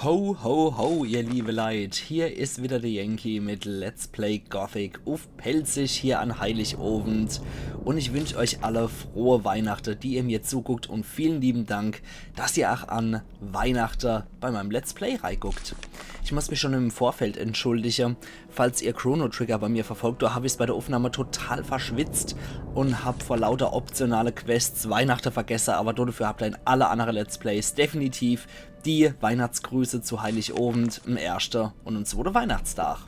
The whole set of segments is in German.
Ho, ho, ho, ihr liebe Leid. Hier ist wieder der Yankee mit Let's Play Gothic auf Pelzig hier an Heiligabend. Und ich wünsche euch alle frohe Weihnachten, die ihr mir zuguckt. Und vielen lieben Dank, dass ihr auch an Weihnachten bei meinem Let's Play reinguckt. Ich muss mich schon im Vorfeld entschuldigen, falls ihr Chrono Trigger bei mir verfolgt, da habe ich es bei der Aufnahme total verschwitzt und habe vor lauter optionale Quests Weihnachten vergessen, aber dafür habt ihr in alle anderen Let's Plays definitiv die Weihnachtsgrüße zu Heiligabend, im ersten und im zweiten Weihnachtstag.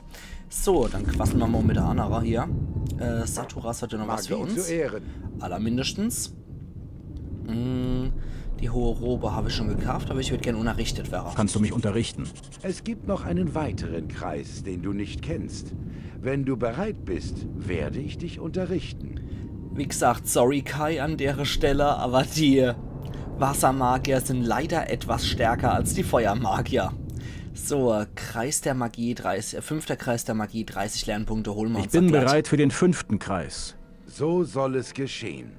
So, dann quasseln wir mal mit der Anara hier. Saturas hat ja noch was für uns. Allermindestens. Die hohe Robe habe ich schon gekauft, aber ich würde gerne unterrichtet werden. Kannst du mich unterrichten? Es gibt noch einen weiteren Kreis, den du nicht kennst. Wenn du bereit bist, werde ich dich unterrichten. Wie gesagt, sorry Kai an der Stelle, aber die Wassermagier sind leider etwas stärker als die Feuermagier. So, Kreis der Magie, 5. Kreis der Magie, 30 Lernpunkte, holen wir uns. Ich bin bereit für den 5. Kreis. So soll es geschehen.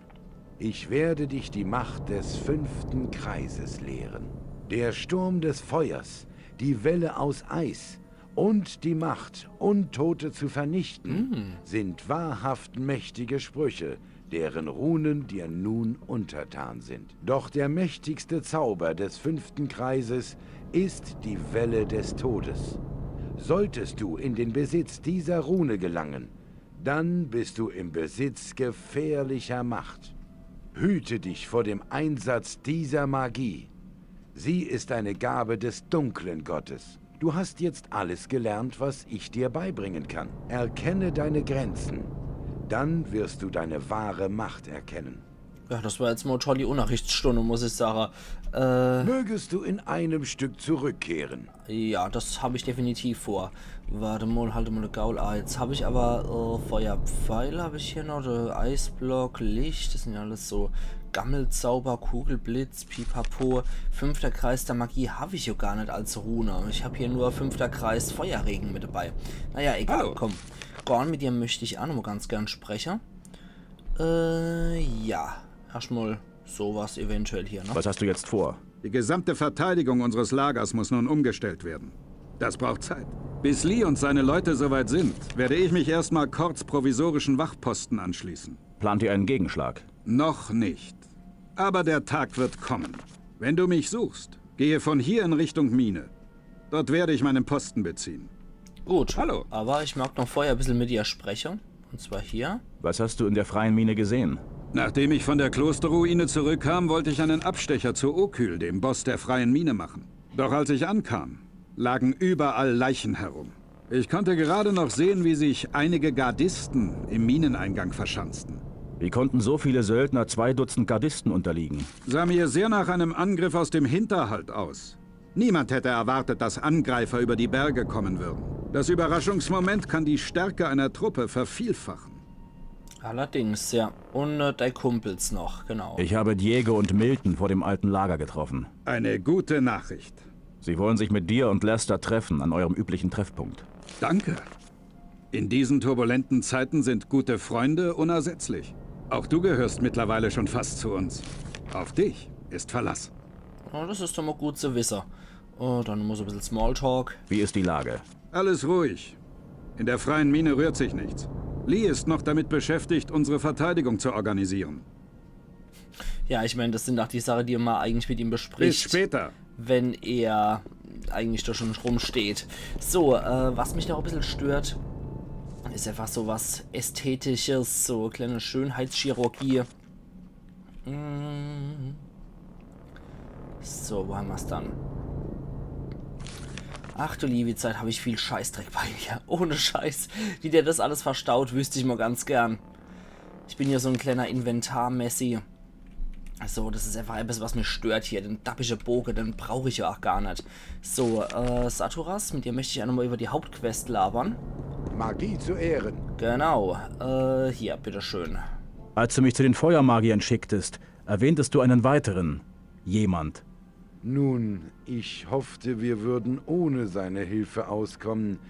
Ich werde dich die Macht des 5. Kreises lehren. Der Sturm des Feuers, die Welle aus Eis und die Macht, Untote zu vernichten, sind wahrhaft mächtige Sprüche, deren Runen dir nun untertan sind. Doch der mächtigste Zauber des 5. Kreises ist die Welle des Todes. Solltest du in den Besitz dieser Rune gelangen, dann bist du im Besitz gefährlicher Macht. Hüte dich vor dem Einsatz dieser Magie. Sie ist eine Gabe des dunklen Gottes. Du hast jetzt alles gelernt, was ich dir beibringen kann. Erkenne deine Grenzen. Dann wirst du deine wahre Macht erkennen. Ja, das war jetzt mal tolle Unterrichtsstunde, muss ich sagen. Mögest du in einem Stück zurückkehren? Ja, das habe ich definitiv vor. Warte mal, halte mal eine Gaul. Ah, jetzt habe ich aber Feuerpfeile habe ich hier noch, Eisblock, Licht, das sind ja alles so Gammelzauber, Kugelblitz, Pipapo. 5. Kreis der Magie habe ich ja gar nicht als Rune. Ich habe hier nur 5. Kreis Feuerregen mit dabei. Naja, egal, hallo. Komm. Gorn, mit dir möchte ich auch noch mal ganz gern sprechen. Ja. Erstmal sowas eventuell hier, ne? Was hast du jetzt vor? Die gesamte Verteidigung unseres Lagers muss nun umgestellt werden. Das braucht Zeit. Bis Lee und seine Leute soweit sind, werde ich mich erstmal Kords provisorischen Wachposten anschließen. Plant ihr einen Gegenschlag? Noch nicht. Aber der Tag wird kommen. Wenn du mich suchst, gehe von hier in Richtung Mine. Dort werde ich meinen Posten beziehen. Gut. Hallo. Aber ich mag noch vorher ein bisschen mit dir sprechen. Und zwar hier. Was hast du in der freien Mine gesehen? Nachdem ich von der Klosterruine zurückkam, wollte ich einen Abstecher zu Okyl, dem Boss der freien Mine, machen. Doch als ich ankam, lagen überall Leichen herum. Ich konnte gerade noch sehen, wie sich einige Gardisten im Mineneingang verschanzten. Wie konnten so viele Söldner 2 Dutzend Gardisten unterliegen? Sah mir sehr nach einem Angriff aus dem Hinterhalt aus. Niemand hätte erwartet, dass Angreifer über die Berge kommen würden. Das Überraschungsmoment kann die Stärke einer Truppe vervielfachen. Allerdings, ja. Und deine Kumpels noch, genau. Ich habe Diego und Milton vor dem alten Lager getroffen. Eine gute Nachricht. Sie wollen sich mit dir und Lester treffen, an eurem üblichen Treffpunkt. Danke. In diesen turbulenten Zeiten sind gute Freunde unersetzlich. Auch du gehörst mittlerweile schon fast zu uns. Auf dich ist Verlass. Oh, das ist doch mal gut zu wissen. Oh, dann muss ein bisschen Smalltalk. Wie ist die Lage? Alles ruhig. In der freien Mine rührt sich nichts. Lee ist noch damit beschäftigt, unsere Verteidigung zu organisieren. Ja, ich meine, das sind auch die Sachen, die man eigentlich mit ihm bespricht. Bis später. Wenn er eigentlich da schon rumsteht. So, was mich noch ein bisschen stört, ist einfach so was Ästhetisches, so kleine Schönheitschirurgie. So, wo haben wir es dann? Ach du liebe Zeit, habe ich viel Scheißdreck bei mir. Ohne Scheiß. Wie der das alles verstaut, wüsste ich mal ganz gern. Ich bin hier so ein kleiner Inventar-Messi. Also, das ist einfach etwas, was mich stört hier. Den dappische Bogen, den brauche ich ja auch gar nicht. So, Saturas, mit dir möchte ich auch nochmal über die Hauptquest labern. Magie zu Ehren. Genau. Hier, bitteschön. Als du mich zu den Feuermagiern schicktest, erwähntest du einen weiteren. Jemand. Nun, ich hoffte, wir würden ohne seine Hilfe auskommen.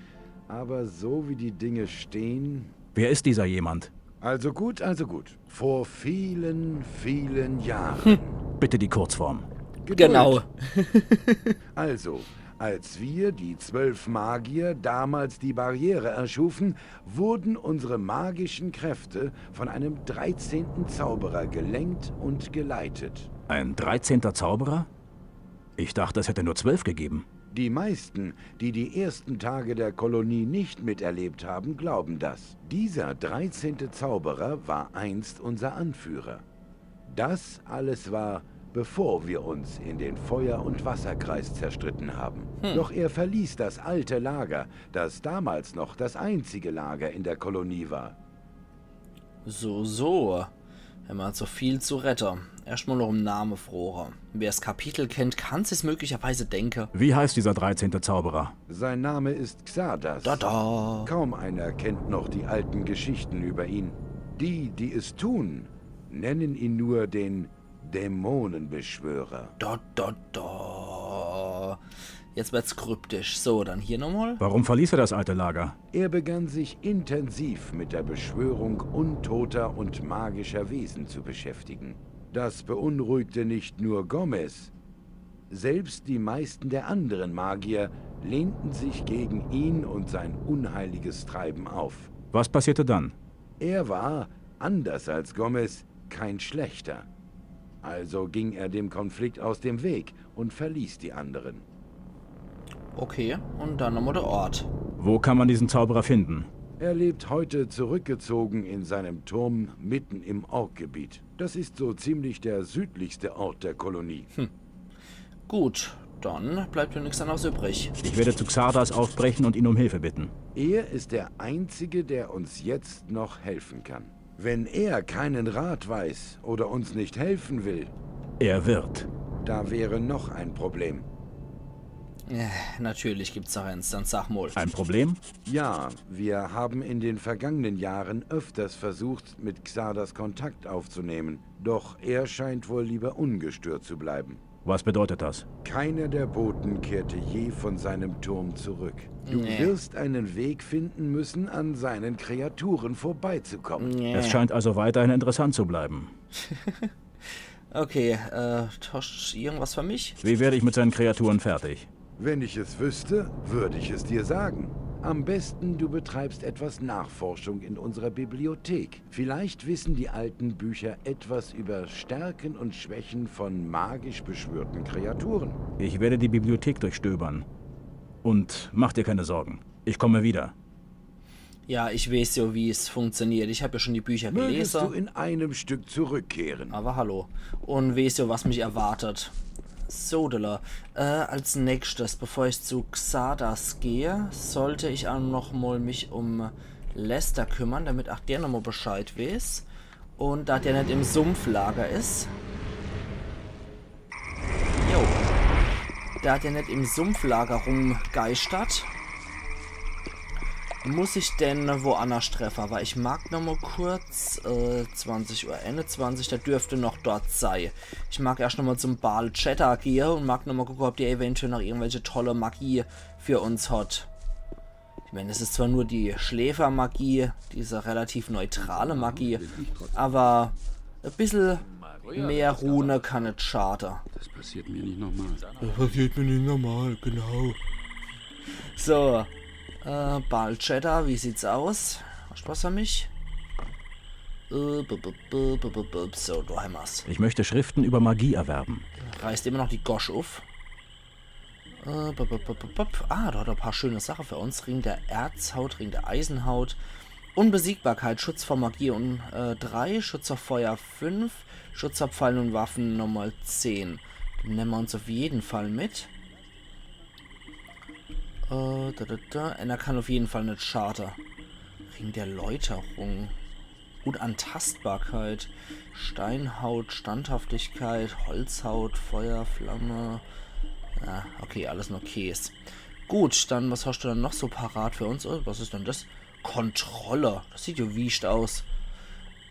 Aber so wie die Dinge stehen... Wer ist dieser jemand? Also gut, also gut. Vor vielen, vielen Jahren. Bitte die Kurzform. Geduld. Genau. Also, Als wir, die 12 Magier, damals die Barriere erschufen, wurden unsere magischen Kräfte von einem 13. Zauberer gelenkt und geleitet. Ein 13. Zauberer? Ich dachte, es hätte nur 12 gegeben. Die meisten, die die ersten Tage der Kolonie nicht miterlebt haben, glauben das. Dieser 13. Zauberer war einst unser Anführer. Das alles war, bevor wir uns in den Feuer- und Wasserkreis zerstritten haben. Doch er verließ das alte Lager, das damals noch das einzige Lager in der Kolonie war. So. Wenn man so viel zu retten. Erstmal noch im Namen Froher. Wer das Kapitel kennt, kann es möglicherweise denken. Wie heißt dieser 13. Zauberer? Sein Name ist Xardas. Da. Kaum einer kennt noch die alten Geschichten über ihn. Die, die es tun, nennen ihn nur den Dämonenbeschwörer. Da. Jetzt wird's kryptisch. So, dann hier nochmal. Warum verließ er das alte Lager? Er begann sich intensiv mit der Beschwörung untoter und magischer Wesen zu beschäftigen. Das beunruhigte nicht nur Gomez. Selbst die meisten der anderen Magier lehnten sich gegen ihn und sein unheiliges Treiben auf. Was passierte dann? Er war, anders als Gomez, kein Schlechter. Also ging er dem Konflikt aus dem Weg und verließ die anderen. Okay, und dann nochmal der Ort. Wo kann man diesen Zauberer finden? Er lebt heute zurückgezogen in seinem Turm mitten im Orkgebiet. Das ist so ziemlich der südlichste Ort der Kolonie. Gut, dann bleibt mir nichts anderes übrig. Ich werde zu Xardas aufbrechen und ihn um Hilfe bitten. Er ist der Einzige, der uns jetzt noch helfen kann. Wenn er keinen Rat weiß oder uns nicht helfen will, Er wird. da wäre noch ein Problem. Natürlich gibt's da eins, dann sag mal. Ein Problem? Ja, wir haben in den vergangenen Jahren öfters versucht, mit Xardas Kontakt aufzunehmen. Doch er scheint wohl lieber ungestört zu bleiben. Was bedeutet das? Keiner der Boten kehrte je von seinem Turm zurück. Du Nee. wirst einen Weg finden müssen, an seinen Kreaturen vorbeizukommen. Es scheint also weiterhin interessant zu bleiben. Okay, Tosch, irgendwas für mich? Wie werde ich mit seinen Kreaturen fertig? Wenn ich es wüsste, würde ich es dir sagen. Am besten, du betreibst etwas Nachforschung in unserer Bibliothek. Vielleicht wissen die alten Bücher etwas über Stärken und Schwächen von magisch beschwörten Kreaturen. Ich werde die Bibliothek durchstöbern. Und mach dir keine Sorgen. Ich komme wieder. Ja, ich weiß ja, wie es funktioniert. Ich habe ja schon die Bücher Mögest du gelesen. in einem Stück zurückkehren? Aber hallo. Und weiß ja, was mich erwartet. So, als nächstes, bevor ich zu Xardas gehe, sollte ich auch noch mal mich um Lester kümmern, damit auch der nochmal Bescheid weiß. Und da der nicht im Sumpflager ist. Jo. Da der nicht im Sumpflager rumgeistert, muss ich denn woanders treffen? Weil ich mag noch mal kurz 20 Uhr, Ende 20, der dürfte noch dort sein. Ich mag erst noch mal zum Baal Cheddar gehen und mag noch mal gucken, ob der eventuell noch irgendwelche tolle Magie für uns hat. Ich meine, es ist zwar nur die Schläfermagie, diese relativ neutrale Magie, aber ein bisschen mehr Rune kann nicht schaden. Das passiert mir nicht nochmal. Das passiert mir nicht normal, genau. So, Baal Cheddar, wie sieht's aus? Hast du was für mich? So, du heimer's. Ich möchte Schriften über Magie erwerben. Reißt immer noch die Gosch auf. Da hat er ein paar schöne Sachen für uns. Ring der Erzhaut, Ring der Eisenhaut. Unbesiegbarkeit, Schutz vor Magie und 3, Schutz vor Feuer 5, Schutz vor Pfeilen und Waffen nochmal 10. Den nehmen wir uns auf jeden Fall mit. Einer kann auf jeden Fall nicht schaden. Ring der Läuterung. Gut, Antastbarkeit. Steinhaut, Standhaftigkeit, Holzhaut, Feuer, Flamme. Ja, okay, alles nur Käse. Gut, dann, was hast du dann noch so parat für uns? Oh, was ist denn das? Kontrolle. Das sieht ja wiecht aus.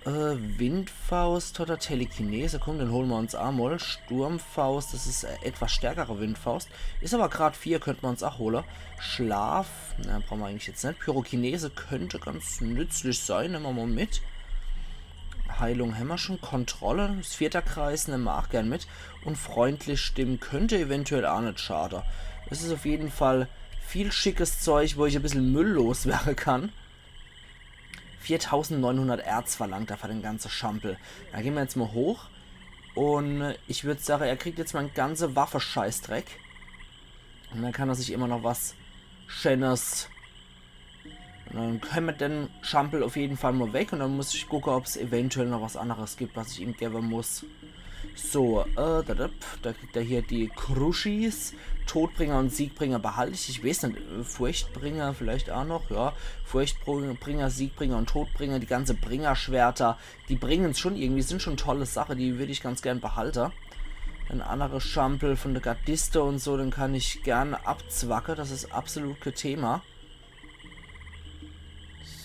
Windfaust oder Telekinese. Komm, den holen wir uns einmal. Sturmfaust, das ist etwas stärkere Windfaust. Ist aber gerade 4, könnten wir uns auch holen. Schlaf, na, brauchen wir eigentlich jetzt nicht. Pyrokinese könnte ganz nützlich sein. Nehmen wir mal mit. Heilung haben wir schon. Kontrolle, das 4. Kreis, nehmen wir auch gern mit. Und freundlich stimmen könnte eventuell auch nicht schaden. Es ist auf jeden Fall viel schickes Zeug, wo ich ein bisschen Müll loswerden kann. 4900 Erz verlangt er für den ganzen Schampel. Da gehen wir jetzt mal hoch. Und ich würde sagen, er kriegt jetzt mal einen ganzen Waffe-Scheißdreck. Und dann kann er sich immer noch was Schönes. Und dann können wir den Schampel auf jeden Fall mal weg. Und dann muss ich gucken, ob es eventuell noch was anderes gibt, was ich ihm geben muss. So, da kriegt er hier die Kruschis. Todbringer und Siegbringer behalte ich. Ich weiß nicht, Furchtbringer vielleicht auch noch. Ja, Furchtbringer, Siegbringer und Todbringer. Die ganze Bringerschwerter, die bringen es schon irgendwie, sind schon tolle Sache. Die würde ich ganz gern behalten. Ein anderes Schampel von der Gardiste und so, den kann ich gerne abzwacken. Das ist absolut kein Thema.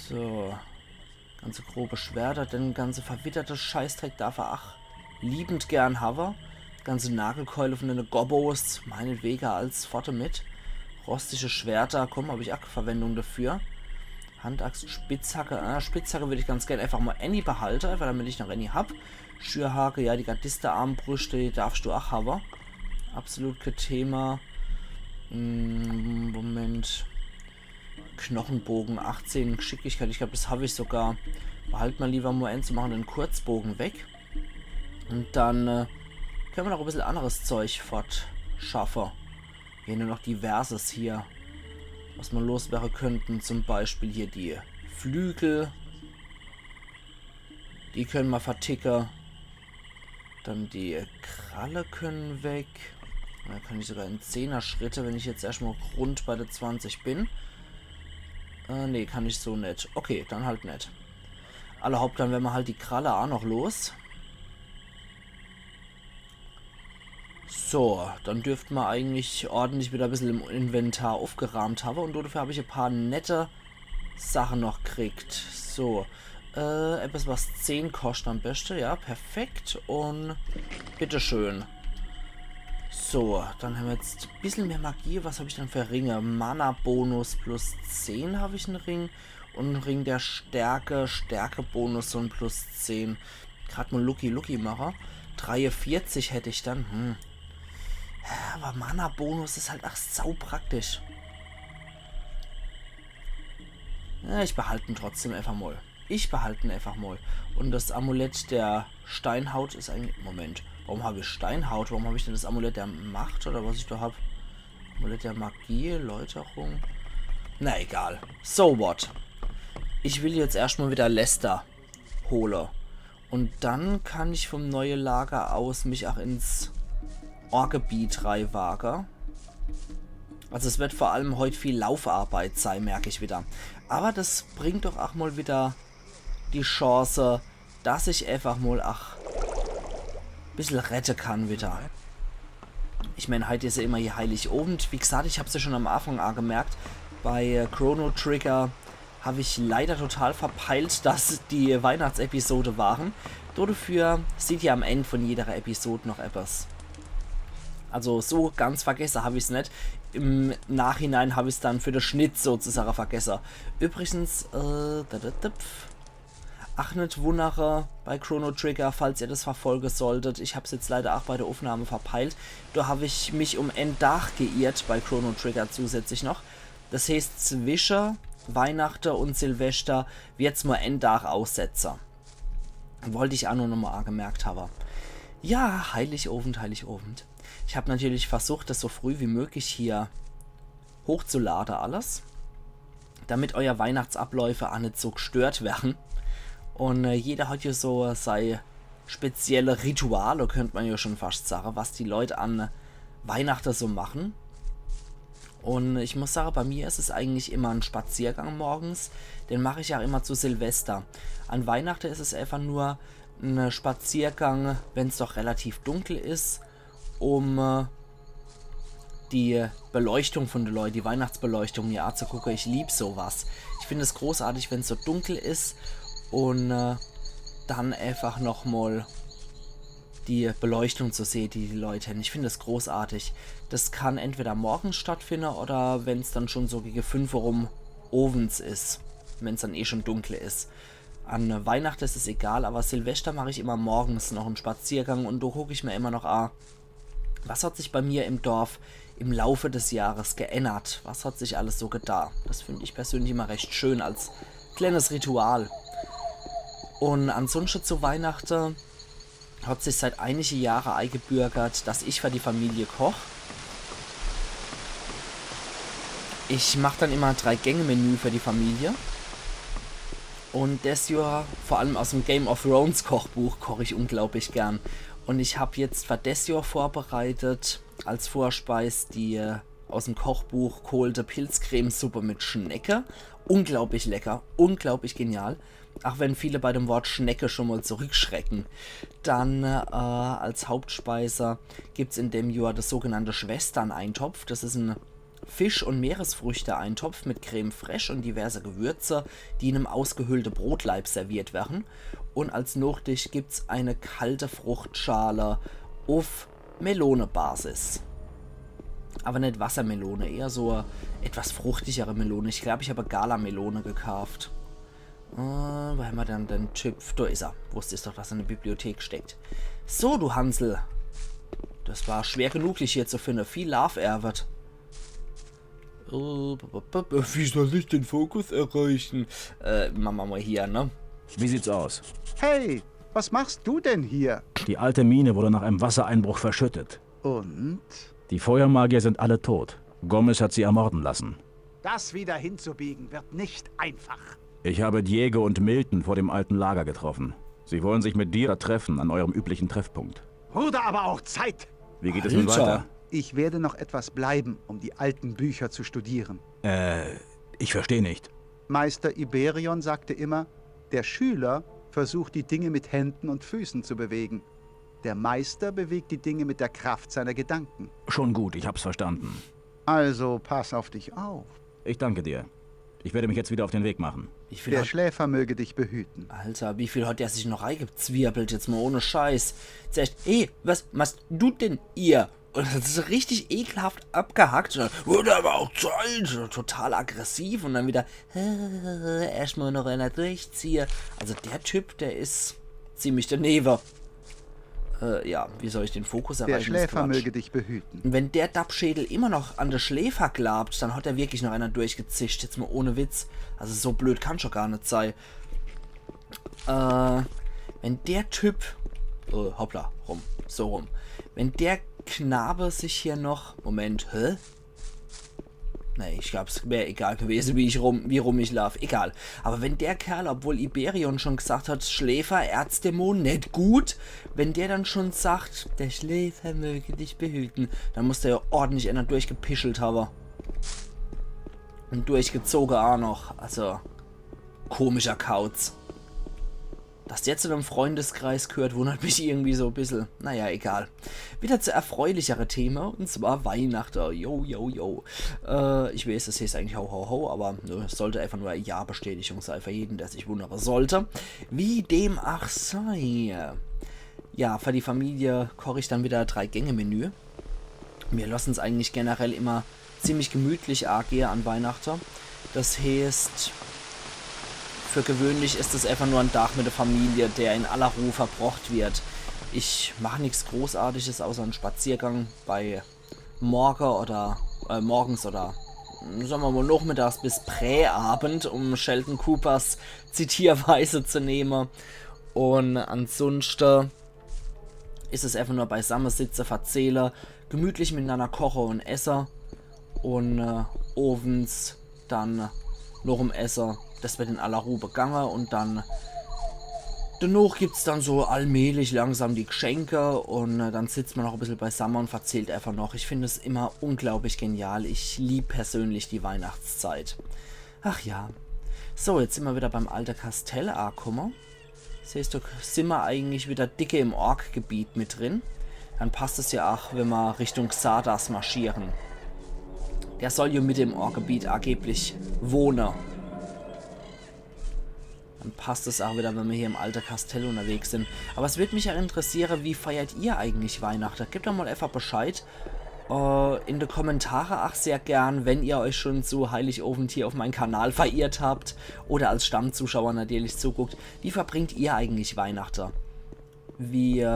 So. Ganze grobe Schwerter, denn ganze verwitterte Scheißdreck darf er auch liebend gern haben. Ganze Nagelkeule von den Gobbos, meinetwegen als Pforte mit. Rostige Schwerter, komm, habe ich auch Verwendung dafür. Handaxt, Spitzhacke, Spitzhacke würde ich ganz gerne einfach mal Annie behalten, einfach damit ich noch Annie habe. Schürhake, ja, die Gardiste Armbrüste, die darfst du auch haben. Absolut kein Thema. Moment. Knochenbogen, 18 Geschicklichkeit, ich glaube, das habe ich sogar. Behalt mal lieber mal zu machen, den Kurzbogen weg. Und dann können wir noch ein bisschen anderes Zeug fortschaffen. Hier nur noch diverses hier, was wir loswerden könnten. Zum Beispiel hier die Flügel. Die können wir verticken. Dann die Kralle können weg. Da kann ich sogar in 10er Schritte, wenn ich jetzt erstmal rund bei der 20 bin. Ne, kann ich so nicht. Okay, dann halt nicht. Allerhaupt, dann werden wir halt die Kralle auch noch los. So, dann dürften wir eigentlich ordentlich wieder ein bisschen im Inventar aufgerahmt haben. Und dafür habe ich ein paar nette Sachen noch gekriegt. So, etwas was 10 kostet am besten. Ja, perfekt. Und bitteschön. So, dann haben wir jetzt ein bisschen mehr Magie. Was habe ich dann für Ringe? Mana-Bonus plus 10 habe ich einen Ring. Und einen Ring der Stärke. Stärke-Bonus und plus 10. Gerade mal Lucky mache. 43 hätte ich dann. Aber Mana-Bonus ist halt auch sau praktisch. Ja, ich behalte ihn trotzdem einfach mal. Und das Amulett der Steinhaut ist eigentlich... Moment. Warum habe ich Steinhaut? Warum habe ich denn das Amulett der Macht oder was ich da habe? Amulett der Magie, Läuterung. Na egal. So what? Ich will jetzt erstmal wieder Lester holen. Und dann kann ich vom neuen Lager aus mich auch ins Orgebiet reinwagen. Also es wird vor allem heute viel Laufarbeit sein, merke ich wieder. Aber das bringt doch auch mal wieder die Chance, dass ich einfach mal ein bisschen retten kann wieder. Ich meine, heute ist ja immer hier Heiligabend. Wie gesagt, ich habe es ja schon am Anfang gemerkt. Bei Chrono Trigger habe ich leider total verpeilt, dass die Weihnachtsepisode waren. Dafür seht ihr am Ende von jeder Episode noch etwas. Also so ganz vergessen habe ich es nicht. Im Nachhinein habe ich es dann für den Schnitt sozusagen vergessen. Übrigens, ach, nicht wundere bei Chrono Trigger, falls ihr das verfolgen solltet. Ich habe es jetzt leider auch bei der Aufnahme verpeilt. Da habe ich mich um ein Dach geirrt bei Chrono Trigger zusätzlich noch. Das heißt, zwischen Weihnachten und Silvester wird es mal ein Dach aussetzen. Wollte ich auch nur noch mal angemerkt haben. Ja, Heiligabend. Ich habe natürlich versucht, das so früh wie möglich hier hochzuladen alles. Damit euer Weihnachtsabläufe auch nicht so gestört werden. Und jeder hat ja so seine spezielle Rituale, könnte man ja schon fast sagen, was die Leute an Weihnachten so machen. Und ich muss sagen, bei mir ist es eigentlich immer ein Spaziergang morgens. Den mache ich ja immer zu Silvester. An Weihnachten ist es einfach nur ein Spaziergang, wenn es doch relativ dunkel ist, um die Beleuchtung von den Leuten, die Weihnachtsbeleuchtung ja zu gucken. Ich liebe sowas. Ich finde es großartig, wenn es so dunkel ist und dann einfach nochmal die Beleuchtung zu sehen, die Leute haben. Ich finde es großartig. Das kann entweder morgens stattfinden oder wenn es dann schon so gegen 5 Uhr rum ovens ist, wenn es dann eh schon dunkel ist. An Weihnachten ist es egal, aber Silvester mache ich immer morgens noch einen Spaziergang und da gucke ich mir immer noch was hat sich bei mir im Dorf im Laufe des Jahres geändert? Was hat sich alles so getan? Das finde ich persönlich immer recht schön als kleines Ritual. Und ansonsten zu Weihnachten hat sich seit einigen Jahren eingebürgert, dass ich für die Familie koche. Ich mache dann immer ein 3-Gänge-Menü für die Familie. Und das Jahr, vor allem aus dem Game of Thrones Kochbuch, koche ich unglaublich gern. Und ich habe jetzt für das Jahr vorbereitet, als Vorspeis, die aus dem Kochbuch geholte Pilzcremesuppe mit Schnecke. Unglaublich lecker, unglaublich genial. Auch wenn viele bei dem Wort Schnecke schon mal zurückschrecken. Dann als Hauptspeise gibt es in dem Jahr das sogenannte Schwestern-Eintopf. Das ist ein Fisch- und Meeresfrüchte-Eintopf mit Creme fraiche und diverse Gewürze, die in einem ausgehöhlten Brotlaib serviert werden. Und als Nachtisch gibt es eine kalte Fruchtschale auf Melone-Basis. Aber nicht Wassermelone, eher so etwas fruchtigere Melone. Ich glaube, ich habe Gala-Melone gekauft. Wo haben wir dann den Typ? Da ist er. Wusste ich doch, dass er in der Bibliothek steckt. So, du Hansel. Das war schwer genug, dich hier zu finden. Viel Love erwert. Wie soll ich den Fokus erreichen? Machen wir mal hier, ne? Wie sieht's aus? Hey, was machst du denn hier? Die alte Mine wurde nach einem Wassereinbruch verschüttet. Und? Die Feuermagier sind alle tot. Gomez hat sie ermorden lassen. Das wieder hinzubiegen wird nicht einfach. Ich habe Diego und Milton vor dem alten Lager getroffen. Sie wollen sich mit dir treffen an eurem üblichen Treffpunkt. Wurde aber auch Zeit. Wie geht es nun weiter? Ich werde noch etwas bleiben, um die alten Bücher zu studieren. Ich verstehe nicht. Meister Iberion sagte immer, der Schüler versucht die Dinge mit Händen und Füßen zu bewegen. Der Meister bewegt die Dinge mit der Kraft seiner Gedanken. Schon gut, ich hab's verstanden. Also pass auf dich auf. Ich danke dir. Ich werde mich jetzt wieder auf den Weg machen. Wie viel Der hat, Schläfer möge dich behüten. Alter, wie viel hat der sich noch reingezwirbelt? Jetzt mal ohne Scheiß. Zuerst, was machst du denn ihr? Und das ist richtig ekelhaft abgehackt. Und dann, wurde aber auch Zeit. Total aggressiv. Und dann wieder, erstmal noch einer durchziehe. Also der Typ, der ist ziemlich daneben. Ja, wie soll ich den Fokus erreichen? Der Schläfer Quatsch. möge dich behüten. Und wenn der Dappschädel immer noch an der Schläfer glaubt, dann hat er wirklich noch einer durchgezischt. Jetzt mal ohne Witz. Also so blöd kann schon gar nicht sein. Wenn der Typ... hoppla, so rum. Wenn der Knabe sich hier noch... Moment, hä? Nee, ich glaube, es wäre egal gewesen, wie rum ich laufe. Egal. Aber wenn der Kerl, obwohl Iberion schon gesagt hat, Schläfer, Erzdämon, nicht gut, wenn der dann schon sagt, der Schläfer möge dich behüten, dann muss der ja ordentlich einer durchgepischelt haben. Und durchgezogen auch noch. Also, komischer Kauz. Dass der zu einem Freundeskreis gehört, wundert mich irgendwie so ein bisschen. Naja, egal. Wieder zu erfreulichere Themen, und zwar Weihnachten. Yo. Ich weiß, das heißt eigentlich ho, aber es sollte einfach nur eine Ja-Bestätigung sein für jeden, der sich wundern sollte. Wie dem auch sei. Ja, für die Familie koche ich dann wieder 3-Gänge-Menü. Wir lassen es eigentlich generell immer ziemlich gemütlich angehen an Weihnachten. Das heißt... Für gewöhnlich ist es einfach nur ein Tag mit der Familie, der in aller Ruhe verbracht wird. Ich mache nichts Großartiges, außer einen Spaziergang bei morgens oder sagen wir mal nachmittags bis Präabend, um Sheldon Coopers Zitierweise zu nehmen. Und ansonsten ist es einfach nur beisammen sitzen, verzählen, gemütlich miteinander kochen und essen. Und ovens dann noch um Essen. Das wird in aller Ruhe begangen und dann danach gibt es dann so allmählich langsam die Geschenke und dann sitzt man noch ein bisschen beisammen und verzählt einfach noch. Ich finde es immer unglaublich genial. Ich liebe persönlich die Weihnachtszeit. Ach ja. So, jetzt sind wir wieder beim alten Kastell angekommen. Siehst du, sind wir eigentlich wieder dicke im Orkgebiet mit drin. Dann passt es ja auch, wenn wir Richtung Xardas marschieren. Der soll ja mit dem Orkgebiet angeblich wohnen. Dann passt es auch wieder, wenn wir hier im alten Kastell unterwegs sind. Aber es würde mich ja interessieren, wie feiert ihr eigentlich Weihnachten? Gebt doch mal einfach Bescheid. In die Kommentare auch sehr gern, wenn ihr euch schon zu Heiligabend hier auf meinen Kanal verirrt habt. Oder als Stammzuschauer natürlich zuguckt. Wie verbringt ihr eigentlich Weihnachten? Wie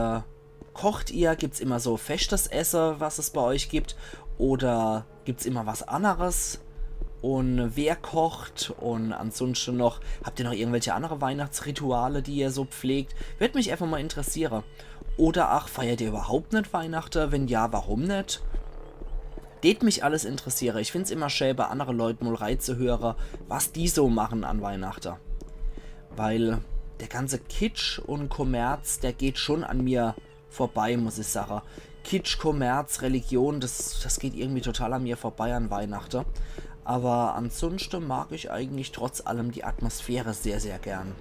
kocht ihr? Gibt es immer so festes Essen, was es bei euch gibt? Oder gibt es immer was anderes? Und wer kocht? Und ansonsten noch, habt ihr noch irgendwelche andere Weihnachtsrituale, die ihr so pflegt? Würde mich einfach mal interessieren. Oder ach, feiert ihr überhaupt nicht Weihnachten? Wenn ja, warum nicht? Det mich alles interessiere. Ich finde es immer schön, bei anderen Leuten mal reinzuhören, was die so machen an Weihnachten. Weil der ganze Kitsch und Kommerz, der geht schon an mir vorbei, muss ich sagen. Kitsch, Kommerz, Religion, das geht irgendwie total an mir vorbei an Weihnachten. Aber ansonsten mag ich eigentlich trotz allem die Atmosphäre sehr, sehr gern.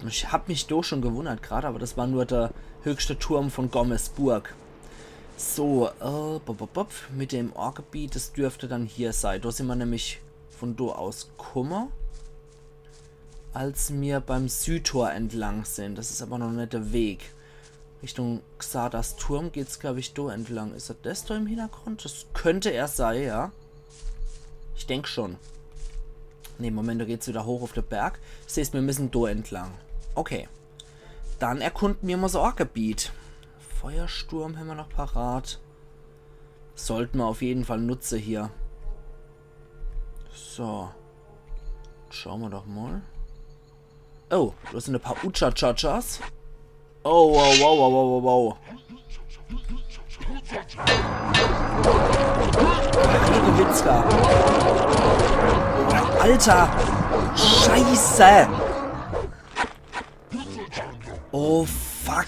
Ich hab mich doch schon gewundert gerade, aber das war nur der höchste Turm von Gommesburg. So, mit dem Orkgebiet, das dürfte dann hier sein. Da sind wir nämlich von da aus gekommen, als wir beim Südtor entlang sind. Das ist aber noch nicht der Weg. Richtung Xardas Turm geht es, glaube ich, da entlang. Ist das da im Hintergrund? Das könnte er sein, ja. Ich denke schon. Ne, Moment, da geht es wieder hoch auf den Berg. Das heißt, wir müssen da entlang. Okay. Dann erkunden wir mal das Orkgebiet. Feuersturm haben wir noch parat. Sollten wir auf jeden Fall nutzen hier. So. Schauen wir doch mal. Oh, da sind ein paar Ucha-Chachas. Oh, wow, wow, wow, wow, wow. Witzka. Alter! Scheiße! Oh, fuck.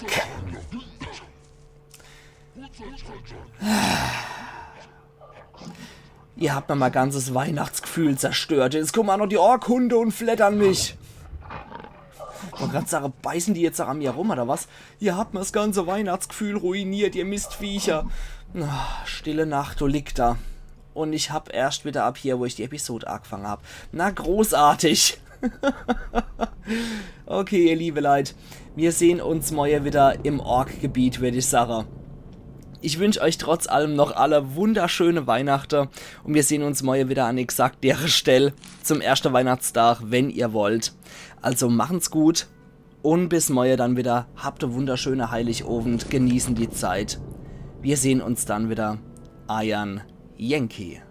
Ihr habt mir mein ganzes Weihnachtsgefühl zerstört. Jetzt kommen auch noch die Orkhunde und flattern mich. Ich wollte gerade sagen, beißen die jetzt auch an mir rum, oder was? Ihr habt mir das ganze Weihnachtsgefühl ruiniert, ihr Mistviecher. Stille Nacht, du liegt da. Und ich hab erst wieder ab hier, wo ich die Episode angefangen habe. Na, großartig. Okay, ihr liebe Leute. Wir sehen uns morgen wieder im Orkgebiet, würde ich sagen. Ich wünsche euch trotz allem noch alle wunderschöne Weihnachten. Und wir sehen uns morgen wieder an exakt der Stelle zum ersten Weihnachtstag, wenn ihr wollt. Also machen's gut. Und bis morgen dann wieder. Habt eine wunderschöne Heiligabend. Genießen die Zeit. Wir sehen uns dann wieder. Iron Yankee.